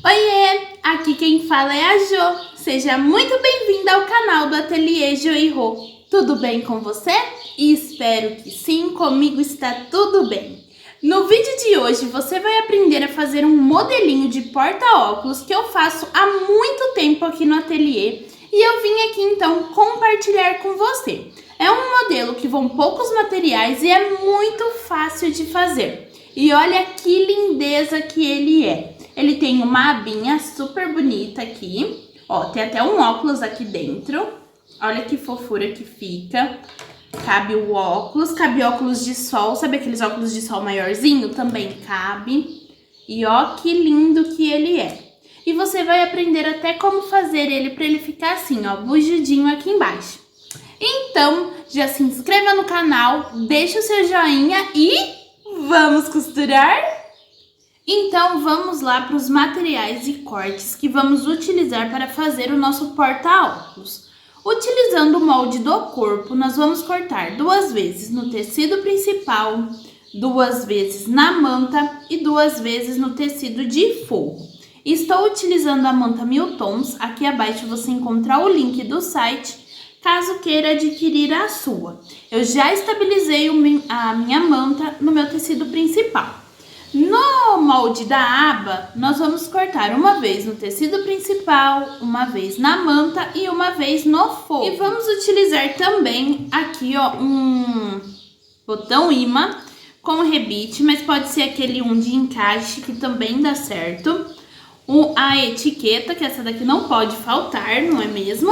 Oiê, aqui quem fala é a Jo. Seja muito bem-vinda ao canal do Ateliê Jo e Rô. Tudo bem com você? Espero que sim, comigo está tudo bem. No vídeo de hoje você vai aprender a fazer um modelinho de porta-óculos que eu faço há muito tempo aqui no ateliê e eu vim aqui então compartilhar com você. É um modelo que vão poucos materiais e é muito fácil de fazer. E olha que lindeza que ele é. Ele tem uma abinha super bonita aqui. Ó, tem até um óculos aqui dentro. Olha que fofura que fica. Cabe o óculos, cabe óculos de sol. Sabe aqueles óculos de sol maiorzinho? Também cabe. E ó que lindo que ele é. E você vai aprender até como fazer ele para ele ficar assim, ó, bujudinho aqui embaixo. Então, já se inscreva no canal, deixa o seu joinha e vamos costurar? Então, vamos lá para os materiais e cortes que vamos utilizar para fazer o nosso porta-óculos. Utilizando o molde do corpo, nós vamos cortar 2 vezes no tecido principal, 2 vezes na manta e 2 vezes no tecido de forro. Estou utilizando a manta 1000 tons, aqui abaixo você encontra o link do site, caso queira adquirir a sua. Eu já estabilizei a minha manta no meu tecido principal. No molde da aba, nós vamos cortar uma vez no tecido principal, uma vez na manta e uma vez no forro. E vamos utilizar também aqui, ó, um botão imã com rebite, mas pode ser aquele de encaixe que também dá certo. A etiqueta, que essa daqui não pode faltar, não é mesmo?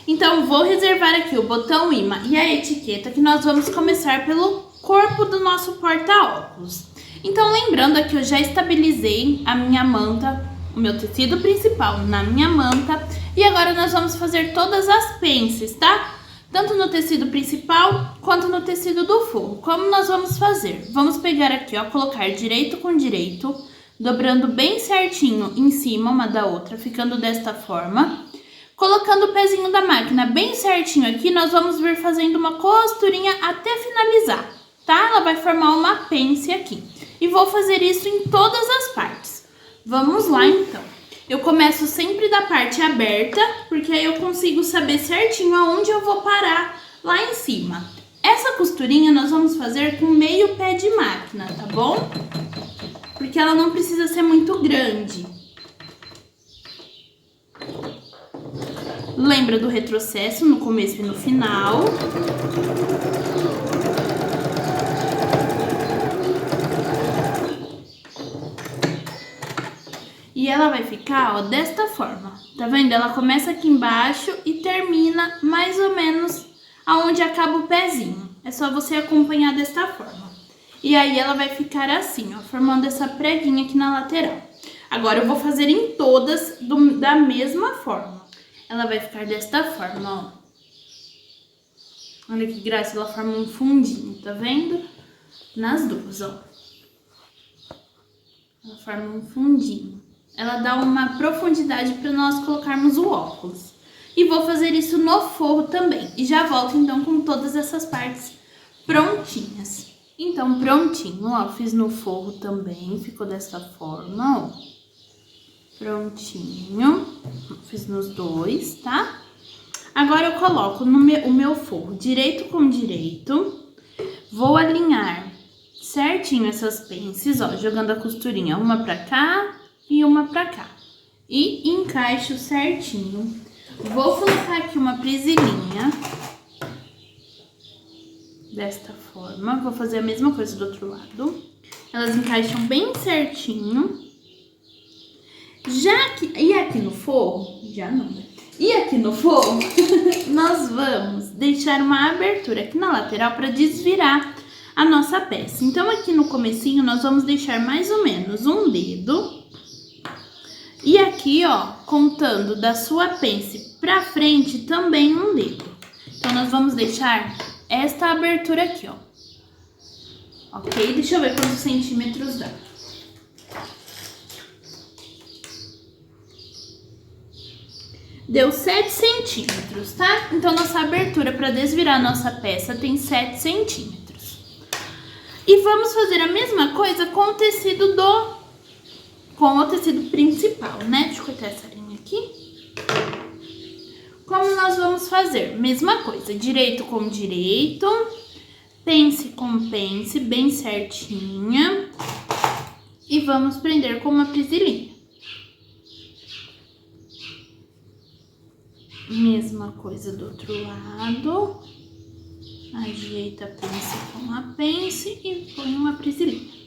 Então, vou reservar aqui o botão imã e a etiqueta que nós vamos começar pelo corpo do nosso porta-óculos. Então, lembrando aqui, eu já estabilizei a minha manta, o meu tecido principal na minha manta. E agora nós vamos fazer todas as pences, tá? Tanto no tecido principal, quanto no tecido do forro. Como nós vamos fazer? Vamos pegar aqui, ó, colocar direito com direito, dobrando bem certinho em cima uma da outra, ficando desta forma. Colocando o pezinho da máquina bem certinho aqui, nós vamos vir fazendo uma costurinha até finalizar, tá? Ela vai formar uma pence aqui. E vou fazer isso em todas as partes. Vamos lá, então. Eu começo sempre da parte aberta, porque aí eu consigo saber certinho aonde eu vou parar lá em cima. Essa costurinha nós vamos fazer com meio pé de máquina, tá bom? Porque ela não precisa ser muito grande. Lembra do retrocesso no começo e no final. E ela vai ficar, ó, desta forma. Tá vendo? Ela começa aqui embaixo e termina mais ou menos aonde acaba o pezinho. É só você acompanhar desta forma. E aí ela vai ficar assim, ó, formando essa preguinha aqui na lateral. Agora eu vou fazer em todas da mesma forma. Ela vai ficar desta forma, ó. Olha que graça, ela forma um fundinho, tá vendo? Nas duas, ó. Ela forma um fundinho. Ela dá uma profundidade para nós colocarmos o óculos. E vou fazer isso no forro também. E já volto então com todas essas partes prontinhas. Então, prontinho, ó, fiz no forro também, ficou dessa forma, ó. Prontinho, fiz nos dois, tá? Agora eu coloco o meu forro direito com direito. Vou alinhar certinho essas pences, ó, jogando a costurinha uma pra cá e uma pra cá. E encaixo certinho. Vou colocar aqui uma presilhinha. Desta forma. Vou fazer a mesma coisa do outro lado. Elas encaixam bem certinho. E aqui no forro, já não, né? E aqui no forro, nós vamos deixar uma abertura aqui na lateral para desvirar a nossa peça. Então, aqui no comecinho, nós vamos deixar mais ou menos um dedo. E aqui, ó, contando da sua pence pra frente, também um dedo. Então, nós vamos deixar esta abertura aqui, ó. Ok? Deixa eu ver quantos centímetros dá. Deu 7 centímetros, tá? Então, nossa abertura para desvirar a nossa peça tem 7 centímetros. E vamos fazer a mesma coisa com o tecido do com o tecido principal, né? Deixa eu cortar essa linha aqui. Como nós vamos fazer? Mesma coisa, direito com direito, pence com pence, bem certinha. E vamos prender com uma prisilinha. Mesma coisa do outro lado. Ajeita a pence com a pence e põe uma prisilinha.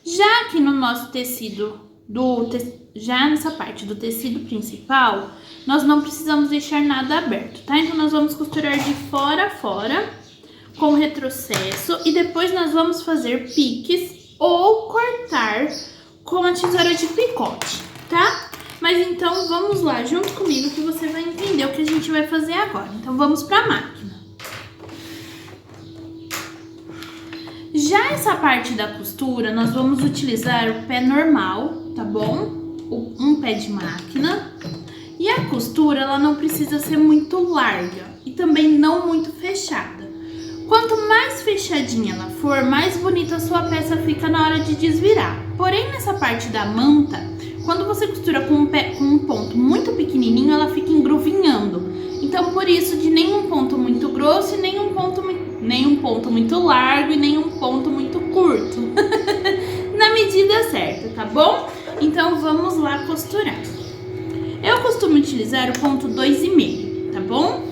Já aqui no nosso tecido, já nessa parte do tecido principal, nós não precisamos deixar nada aberto, tá? Então, nós vamos costurar de fora a fora, com retrocesso, e depois nós vamos fazer piques ou cortar com a tesoura de picote, tá? Mas então, vamos lá, junto comigo, que você vai entender o que a gente vai fazer agora. Então, vamos pra máquina. Já essa parte da costura, nós vamos utilizar o pé normal, tá bom? Um pé de máquina. E a costura, ela não precisa ser muito larga e também não muito fechada. Quanto mais fechadinha ela for, mais bonita a sua peça fica na hora de desvirar. Porém, nessa parte da manta, quando você costura com um ponto muito pequenininho, ela fica engruvinhando. Então, por isso, de nenhum ponto muito grosso e nenhum ponto muito largo e nenhum ponto muito curto. Na medida certa, tá bom? Então, vamos lá costurar. Eu costumo utilizar o ponto 2,5, tá bom?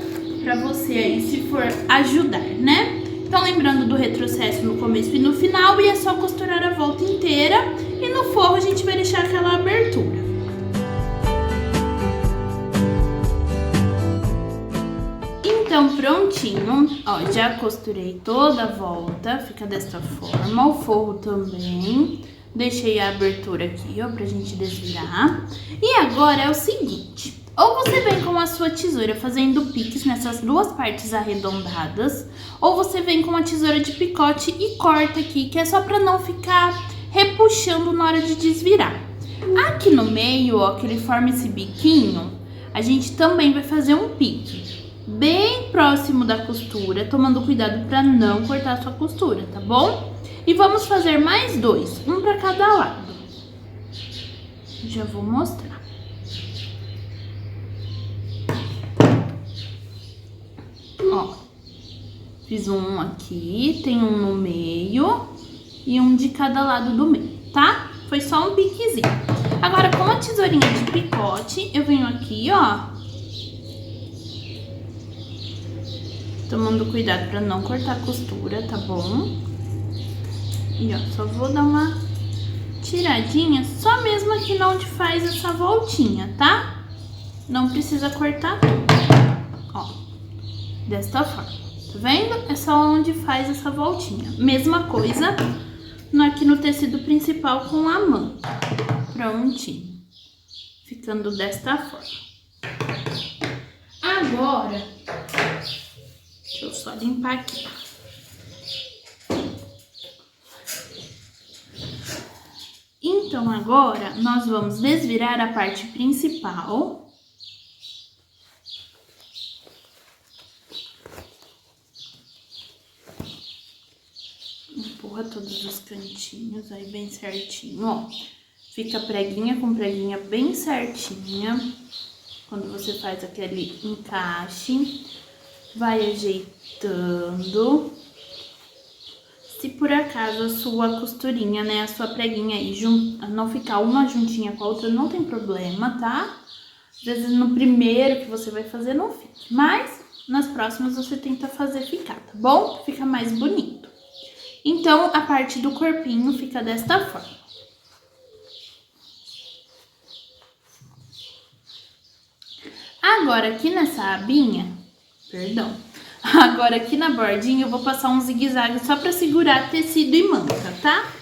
Pra você aí, se for ajudar, né? Então, lembrando do retrocesso no começo e no final, e é só costurar a volta inteira. E no forro a gente vai deixar aquela abertura. Então, prontinho, ó, já costurei toda a volta, fica desta forma, o forro também. Deixei a abertura aqui, ó, pra gente desvirar. E agora é o seguinte, ou você vem com a sua tesoura fazendo piques nessas duas partes arredondadas, ou você vem com a tesoura de picote e corta aqui, que é só pra não ficar repuxando na hora de desvirar. Aqui no meio, ó, que ele forma esse biquinho, a gente também vai fazer um pique bem próximo da costura, tomando cuidado para não cortar a sua costura, tá bom? E vamos fazer mais dois, um para cada lado. Já vou mostrar. Ó, fiz um aqui, tem um no meio e um de cada lado do meio, tá? Foi só um piquezinho. Agora, com a tesourinha de picote, eu venho aqui, ó, tomando cuidado pra não cortar a costura, tá bom? E ó, só vou dar uma tiradinha, só mesmo aqui onde faz essa voltinha, tá? Não precisa cortar tudo. Ó, desta forma, tá vendo? É só onde faz essa voltinha. Mesma coisa aqui no tecido principal com a manta. Prontinho. Ficando desta forma. Agora, deixa eu só limpar aqui. Então, agora, nós vamos desvirar a parte principal. Empurra todos os cantinhos aí bem certinho, ó. Fica preguinha com preguinha bem certinha. Quando você faz aquele encaixe, vai ajeitando. Se por acaso a sua costurinha, né, a sua preguinha aí não ficar uma juntinha com a outra, não tem problema, tá? Às vezes no primeiro que você vai fazer não fica, mas nas próximas você tenta fazer ficar, tá bom? Fica mais bonito. Então, a parte do corpinho fica desta forma. Agora, aqui nessa abinha, agora aqui na bordinha eu vou passar um zigue-zague só pra segurar tecido e manta, tá?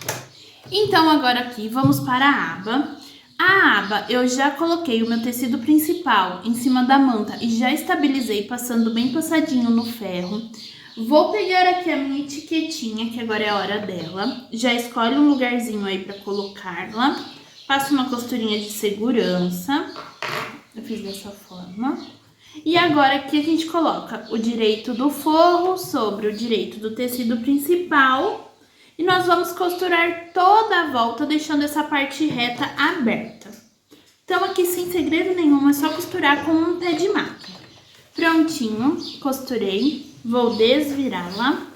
Então, agora aqui, vamos para a aba. A aba, eu já coloquei o meu tecido principal em cima da manta e já estabilizei, passando bem passadinho no ferro. Vou pegar aqui a minha etiquetinha, que agora é a hora dela. Já escolhe um lugarzinho aí pra colocá-la. Passo uma costurinha de segurança. Eu fiz dessa forma. E agora aqui a gente coloca o direito do forro sobre o direito do tecido principal. E nós vamos costurar toda a volta, deixando essa parte reta aberta. Então, aqui sem segredo nenhum, é só costurar com um pé de máquina. Prontinho, costurei. Vou desvirá-la.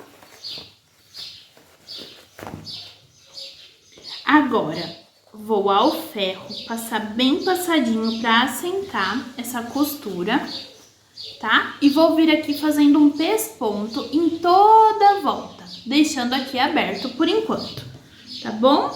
Agora, vou ao ferro, passar bem passadinho para assentar essa costura, tá? E vou vir aqui fazendo um pesponto em toda a volta, deixando aqui aberto por enquanto, tá bom?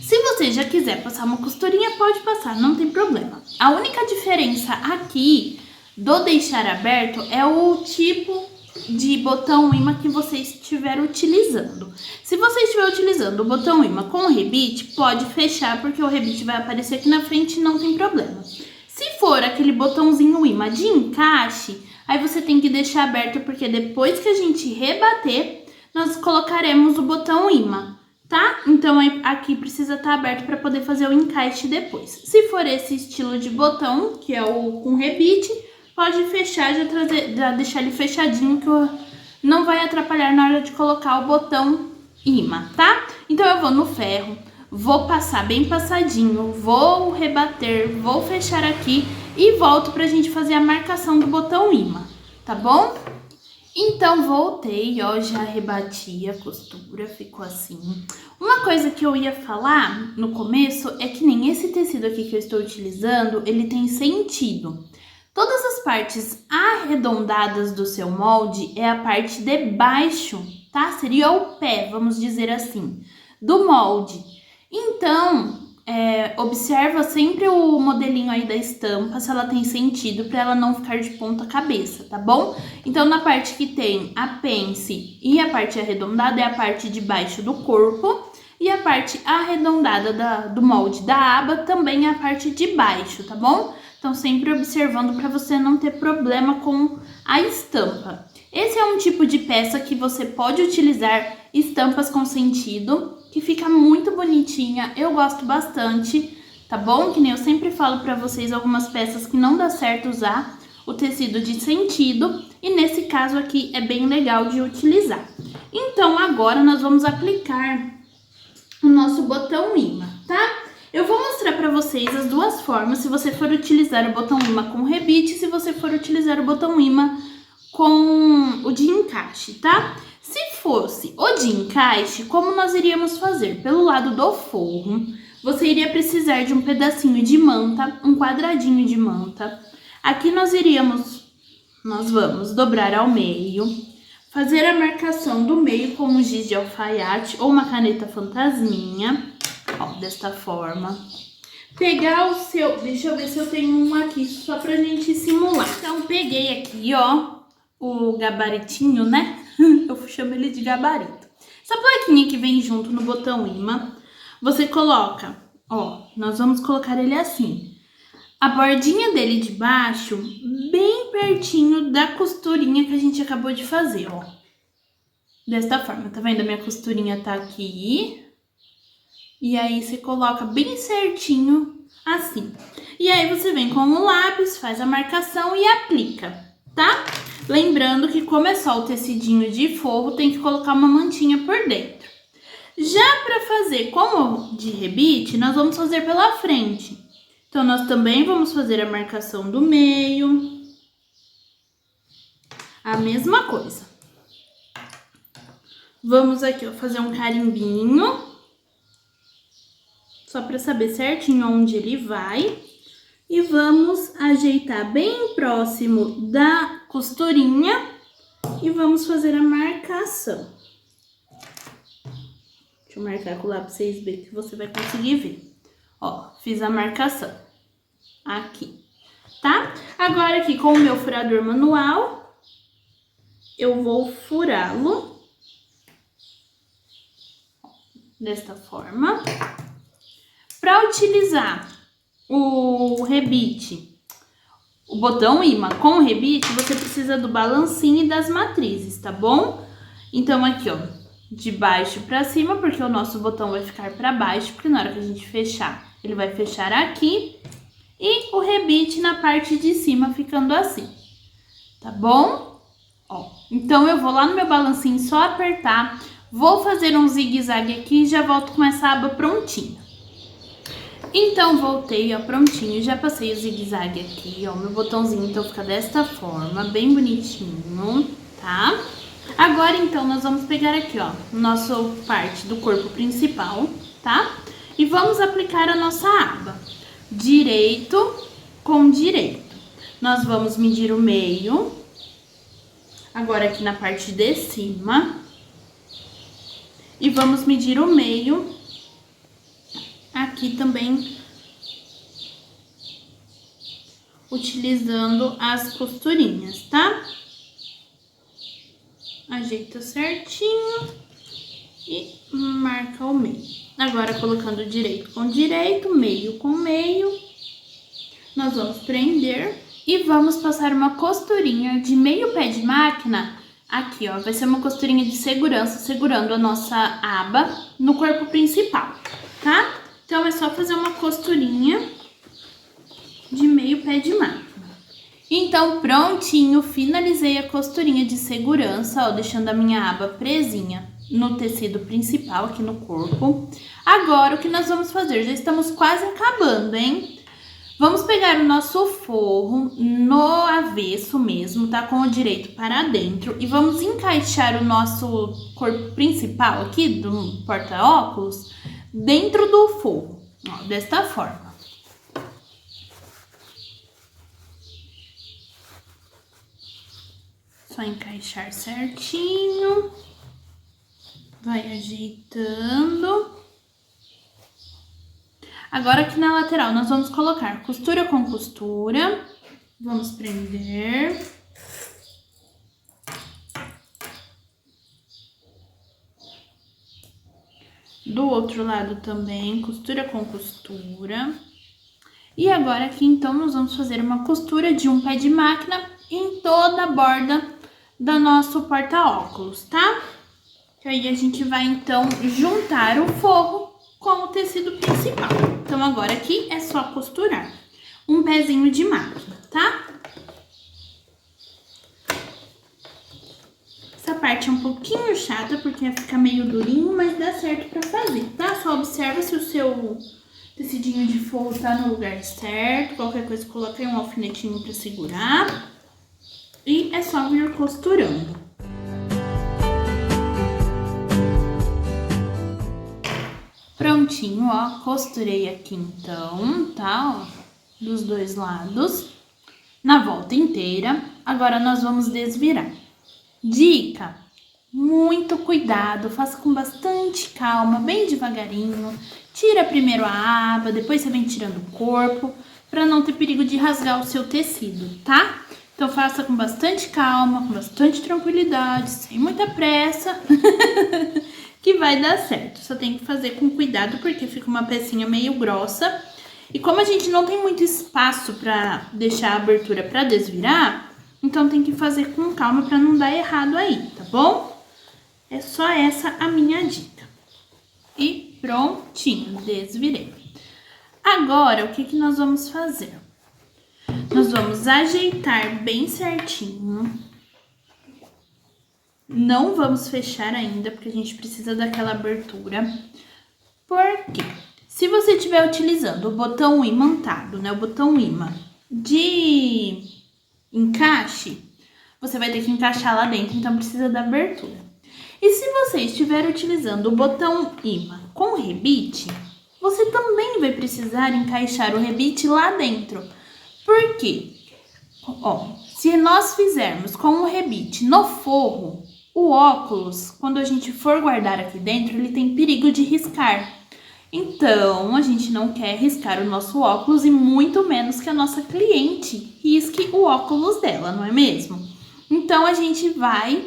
Se você já quiser passar uma costurinha, pode passar, não tem problema. A única diferença aqui do deixar aberto é o tipo de botão imã que você estiver utilizando. Se você estiver utilizando o botão imã com rebite, pode fechar, porque o rebite vai aparecer aqui na frente e não tem problema. Se for aquele botãozinho imã de encaixe, aí você tem que deixar aberto, porque depois que a gente rebater, nós colocaremos o botão imã, tá? Então aqui precisa estar aberto para poder fazer o encaixe depois. Se for esse estilo de botão, que é o com rebite, pode fechar, já deixar ele fechadinho, que não vai atrapalhar na hora de colocar o botão imã, tá? Então eu vou no ferro, vou passar bem passadinho, vou rebater, vou fechar aqui e volto pra gente fazer a marcação do botão imã, tá bom? Então voltei, ó, já rebati a costura, ficou assim. Uma coisa que eu ia falar no começo é que nem esse tecido aqui que eu estou utilizando, ele tem sentido. Todas as partes arredondadas do seu molde é a parte de baixo, tá? Seria o pé, vamos dizer assim, do molde. Então, observa sempre o modelinho aí da estampa, se ela tem sentido, para ela não ficar de ponta cabeça, tá bom? Então, na parte que tem a pence e a parte arredondada é a parte de baixo do corpo, e a parte arredondada do molde da aba também é a parte de baixo, tá bom? Então, sempre observando para você não ter problema com a estampa. Esse é um tipo de peça que você pode utilizar estampas com sentido, que fica muito bonitinha, eu gosto bastante, tá bom? Que nem eu sempre falo para vocês, algumas peças que não dá certo usar o tecido de sentido, e nesse caso aqui é bem legal de utilizar. Então, agora nós vamos aplicar o nosso botão imã, tá? Eu vou mostrar para vocês as duas formas, se você for utilizar o botão imã com rebite, se você for utilizar o botão imã com o de encaixe, tá? Se fosse o de encaixe, como nós iríamos fazer? Pelo lado do forro, você iria precisar de um pedacinho de manta, um quadradinho de manta. Aqui nós vamos dobrar ao meio, fazer a marcação do meio com um giz de alfaiate ou uma caneta fantasminha. Ó, desta forma. Pegar o seu... Deixa eu ver se eu tenho um aqui, só pra gente simular. Então, peguei aqui, ó, o gabaritinho, né? Eu chamo ele de gabarito. Essa plaquinha que vem junto no botão imã, você coloca, ó, nós vamos colocar ele assim. A bordinha dele de baixo, bem pertinho da costurinha que a gente acabou de fazer, ó. Desta forma, tá vendo? A minha costurinha tá aqui. E aí, você coloca bem certinho, assim. E aí, você vem com o lápis, faz a marcação e aplica, tá? Lembrando que, como é só o tecidinho de forro, tem que colocar uma mantinha por dentro. Já para fazer como de rebite, nós vamos fazer pela frente. Então, nós também vamos fazer a marcação do meio. A mesma coisa. Vamos aqui, ó, fazer um carimbinho. Só para saber certinho onde ele vai. E vamos ajeitar bem próximo da costurinha. E vamos fazer a marcação. Deixa eu marcar com o lápis pra vocês verem que você vai conseguir ver. Ó, fiz a marcação. Aqui, tá? Agora aqui com o meu furador manual, eu vou furá-lo. Desta forma. Para utilizar o rebite, o botão imã com o rebite, você precisa do balancinho e das matrizes, tá bom? Então, aqui, ó, de baixo pra cima, porque o nosso botão vai ficar pra baixo, porque na hora que a gente fechar, ele vai fechar aqui. E o rebite na parte de cima, ficando assim, tá bom? Ó, então, eu vou lá no meu balancinho só apertar, Vou fazer um zigue-zague aqui e já volto com essa aba prontinha. Então, voltei, ó, prontinho. Já passei o zigue-zague aqui, ó. Meu botãozinho, então, fica desta forma, bem bonitinho, tá? Agora, então, nós vamos pegar aqui, ó, nossa parte do corpo principal, tá? E vamos aplicar a nossa aba. Direito com direito. Nós vamos medir o meio. Agora, aqui na parte de cima. E vamos medir o meio aqui também, utilizando as costurinhas, tá? Ajeita certinho e marca o meio. Agora, colocando direito com direito, meio com meio, nós vamos prender e vamos passar uma costurinha de meio pé de máquina. Aqui, ó, vai ser uma costurinha de segurança, segurando a nossa aba no corpo principal, tá? Então, é só fazer uma costurinha de meio pé de máquina. Então, prontinho, finalizei a costurinha de segurança, ó, deixando a minha aba presinha no tecido principal aqui no corpo. Agora, o que nós vamos fazer? Já estamos quase acabando, hein? Vamos pegar o nosso forro no avesso mesmo, tá? Com o direito para dentro. E vamos encaixar o nosso corpo principal aqui, do porta-óculos, dentro do forro, ó, desta forma. Só encaixar certinho. Vai ajeitando. Agora, aqui na lateral, nós vamos colocar costura com costura. Vamos prender. Do outro lado também, costura com costura. E agora aqui, então, nós vamos fazer uma costura de um pé de máquina em toda a borda do nosso porta-óculos, tá? Que aí a gente vai, então, juntar o forro com o tecido principal. Então, agora aqui é só costurar um pezinho de máquina, tá? Essa parte é um pouquinho chata, porque fica meio durinho, mas dá certo pra fazer, tá? Só observa se o seu tecidinho de forro tá no lugar certo. Qualquer coisa, coloca aí um alfinetinho pra segurar. E é só vir costurando. Prontinho, ó, costurei aqui então, tá, ó, dos dois lados, na volta inteira. Agora, nós vamos desvirar. Dica, muito cuidado, faça com bastante calma, bem devagarinho. Tira primeiro a aba, depois você vem tirando o corpo, pra não ter perigo de rasgar o seu tecido, tá? Então, faça com bastante calma, com bastante tranquilidade, sem muita pressa. Que vai dar certo. Só tem que fazer com cuidado, porque fica uma pecinha meio grossa. E como a gente não tem muito espaço pra deixar a abertura pra desvirar, então tem que fazer com calma pra não dar errado aí, tá bom? É só essa a minha dica. E prontinho, desvirei. Agora, o que que nós vamos fazer? Nós vamos ajeitar bem certinho. Não vamos fechar ainda, porque a gente precisa daquela abertura. Porque se você estiver utilizando o botão imantado, né, o botão imã de encaixe, você vai ter que encaixar lá dentro, então precisa da abertura. E se você estiver utilizando o botão imã com rebite, você também vai precisar encaixar o rebite lá dentro. Por quê? Ó, se nós fizermos com o rebite no forro, o óculos, quando a gente for guardar aqui dentro, ele tem perigo de riscar. Então, a gente não quer riscar o nosso óculos e muito menos que a nossa cliente risque o óculos dela, não é mesmo? Então, a gente vai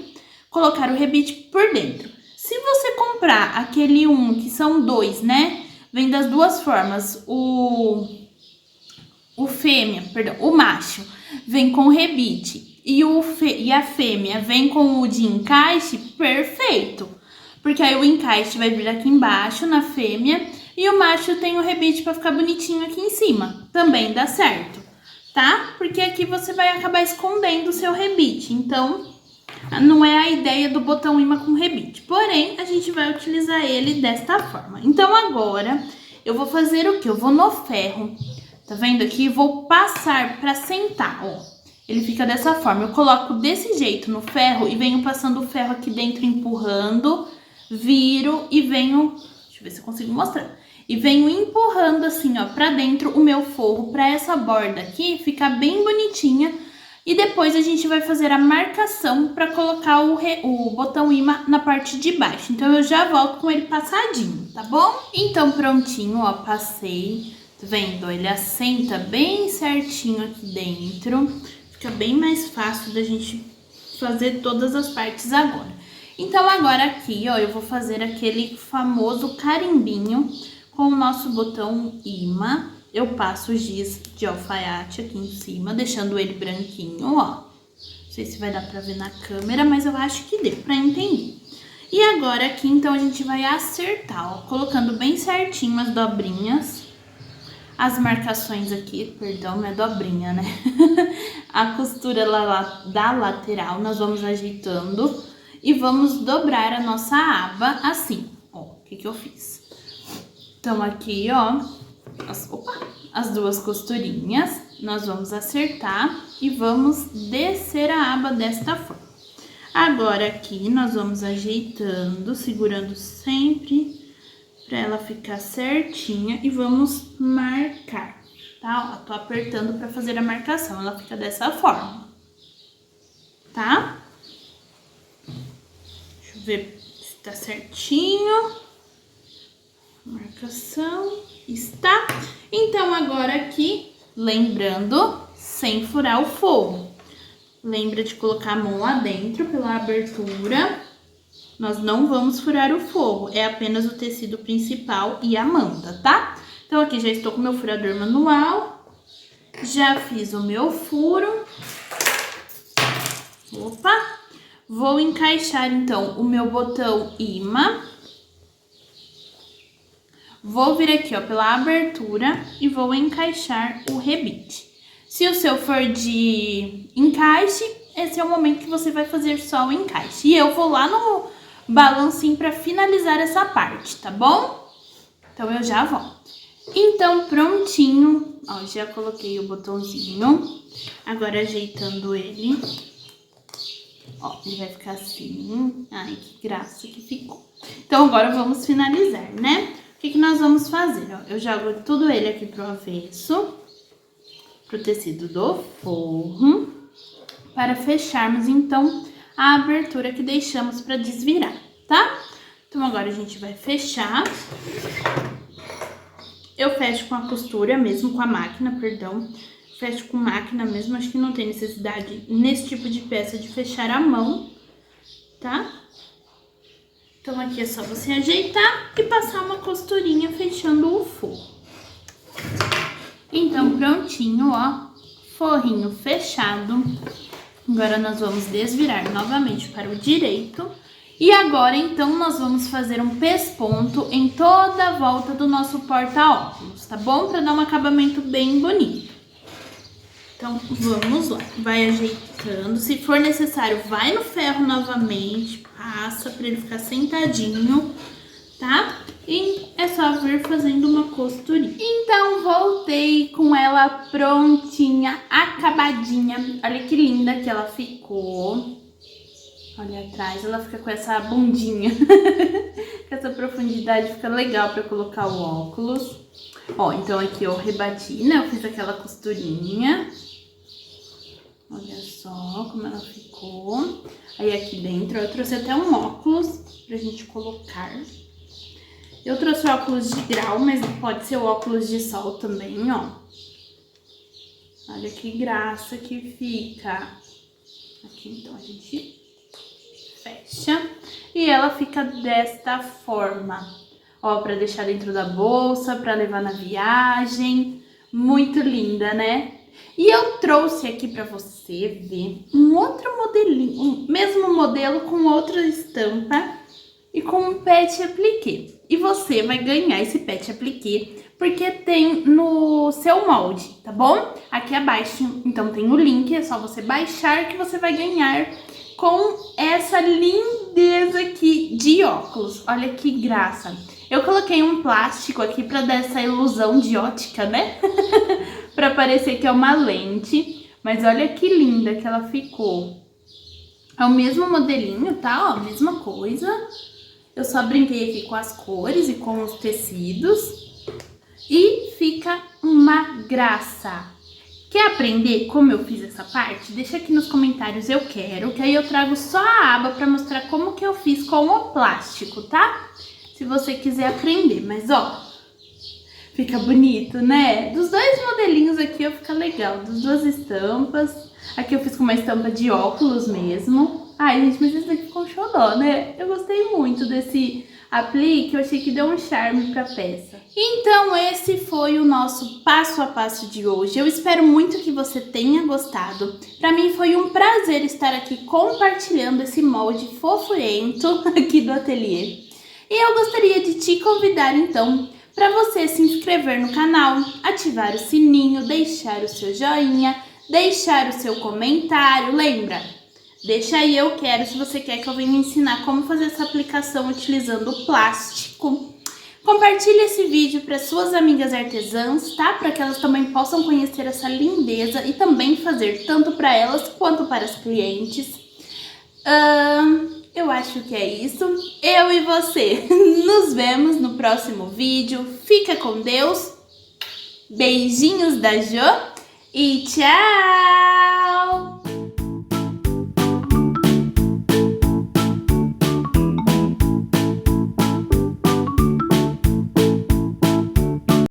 colocar o rebite por dentro. Se você comprar aquele que são dois, né? Vem das duas formas, o macho vem com rebite e a fêmea vem com o de encaixe, perfeito. Porque aí o encaixe vai vir aqui embaixo na fêmea e o macho tem o rebite para ficar bonitinho aqui em cima. Também dá certo, tá? Porque aqui você vai acabar escondendo o seu rebite. Então, Não é a ideia do botão imã com rebite, porém, a gente vai utilizar ele desta forma. Então, agora, eu vou fazer o quê? Eu vou no ferro, tá vendo aqui? Vou passar pra sentar, ó. Ele fica dessa forma, eu coloco desse jeito no ferro e venho passando o ferro aqui dentro, empurrando, viro e venho... Deixa eu ver se eu consigo mostrar. E venho empurrando assim, ó, pra dentro o meu forro, pra essa borda aqui ficar bem bonitinha. E depois a gente vai fazer a marcação pra colocar o botão imã na parte de baixo. Então, eu já volto com ele passadinho, tá bom? Então, prontinho, ó, passei. Tá vendo? Ele assenta bem certinho aqui dentro. Fica bem mais fácil da gente fazer todas as partes agora. Então, agora aqui, ó, eu vou fazer aquele famoso carimbinho com o nosso botão imã. Eu passo o giz de alfaiate aqui em cima, deixando ele branquinho, ó. Não sei se vai dar pra ver na câmera, mas eu acho que deu pra entender. E agora aqui, então, a gente vai acertar, ó, colocando bem certinho as dobrinhas. As marcações aqui, perdão, não é dobrinha, né? A costura lá da lateral, nós vamos ajeitando e vamos dobrar a nossa aba assim. Ó, o que eu fiz? Então, aqui, ó, as duas costurinhas, nós vamos acertar e vamos descer a aba desta forma. Agora, aqui, nós vamos ajeitando, segurando sempre pra ela ficar certinha e vamos marcar, tá? Ó, tô apertando pra fazer a marcação, ela fica dessa forma, tá? Deixa eu ver se tá certinho. Marcação, está. Então, agora aqui, lembrando, sem furar o forro. Lembra de colocar a mão lá dentro pela abertura. Nós não vamos furar o forro, é apenas o tecido principal e a manta, tá? Então, aqui já estou com meu furador manual. Já fiz o meu furo. Opa! Vou encaixar, então, o meu botão imã. Vou vir aqui, ó, pela abertura e vou encaixar o rebite. Se o seu for de encaixe, esse é o momento que você vai fazer só o encaixe. E eu vou lá no balancinho pra finalizar essa parte, tá bom? Então, eu já volto. Então, prontinho. Ó, já coloquei o botãozinho. Agora, ajeitando ele. Ó, ele vai ficar assim. Ai, que graça que ficou. Então, agora vamos finalizar, né? O que nós vamos fazer? Ó, eu jogo tudo ele aqui pro avesso, pro tecido do forro, para fecharmos, então, a abertura que deixamos para desvirar, tá? Então, agora a gente vai fechar. Eu fecho com a costura mesmo, com a máquina, perdão. Fecho com máquina mesmo, acho que não tem necessidade nesse tipo de peça de fechar a mão, tá? Então, aqui é só você ajeitar e passar uma costurinha fechando o forro. Então, prontinho, ó, forrinho fechado. Agora, nós vamos desvirar novamente para o direito. E agora, então, nós vamos fazer um pesponto em toda a volta do nosso porta-óculos, tá bom? Para dar um acabamento bem bonito. Então, vamos lá. Vai ajeitando. Se for necessário, vai no ferro novamente. Passa para ele ficar sentadinho, tá? E é só vir fazendo uma costurinha. Então, voltei com ela prontinha, acabadinha. Olha que linda que ela ficou. Olha atrás, ela fica com essa bundinha. Com essa profundidade, fica legal para colocar o óculos. Ó, então aqui eu rebati, né? Eu fiz aquela costurinha. Olha só como ela ficou. Aí aqui dentro eu trouxe até um óculos pra gente colocar. Eu trouxe o óculos de grau, mas pode ser o óculos de sol também, ó. Olha que graça que fica. Aqui então a gente fecha. E ela fica desta forma. Ó, pra deixar dentro da bolsa, pra levar na viagem. Muito linda, né? E eu trouxe aqui pra você ver um outro modelinho, o mesmo modelo com outra estampa e com um pet appliqué. E você vai ganhar esse pet appliqué porque tem no seu molde, tá bom? Aqui abaixo, então tem o link, é só você baixar que você vai ganhar com essa lindeza aqui de óculos. Olha que graça. Eu coloquei um plástico aqui pra dar essa ilusão de ótica, né? Pra parecer que é uma lente. Mas olha que linda que ela ficou. É o mesmo modelinho, tá? Ó, mesma coisa. Eu só brinquei aqui com as cores e com os tecidos. E fica uma graça. Quer aprender como eu fiz essa parte? Deixa aqui nos comentários, eu quero. Que aí eu trago só a aba pra mostrar como que eu fiz com o plástico, tá? Se você quiser aprender. Mas, ó, fica bonito, né? Dos dois modelinhos aqui, ó, fica legal. Das duas estampas. Aqui eu fiz com uma estampa de óculos mesmo. Ai, gente, mas esse daqui ficou um xodó, né? Eu gostei muito desse aplique, eu achei que deu um charme pra peça. Então, esse foi o nosso passo a passo de hoje. Eu espero muito que você tenha gostado. Pra mim foi um prazer estar aqui compartilhando esse molde fofurento aqui do ateliê. E eu gostaria de te convidar, então, para você se inscrever no canal, ativar o sininho, deixar o seu joinha, deixar o seu comentário. Lembra? Deixa aí eu quero se você quer que eu venha ensinar como fazer essa aplicação utilizando o plástico. Compartilhe esse vídeo para suas amigas artesãs, tá? Para que elas também possam conhecer essa lindeza e também fazer tanto para elas quanto para as clientes. Eu acho que é isso. Eu e você nos vemos no próximo vídeo. Fica com Deus. Beijinhos da Jo e tchau!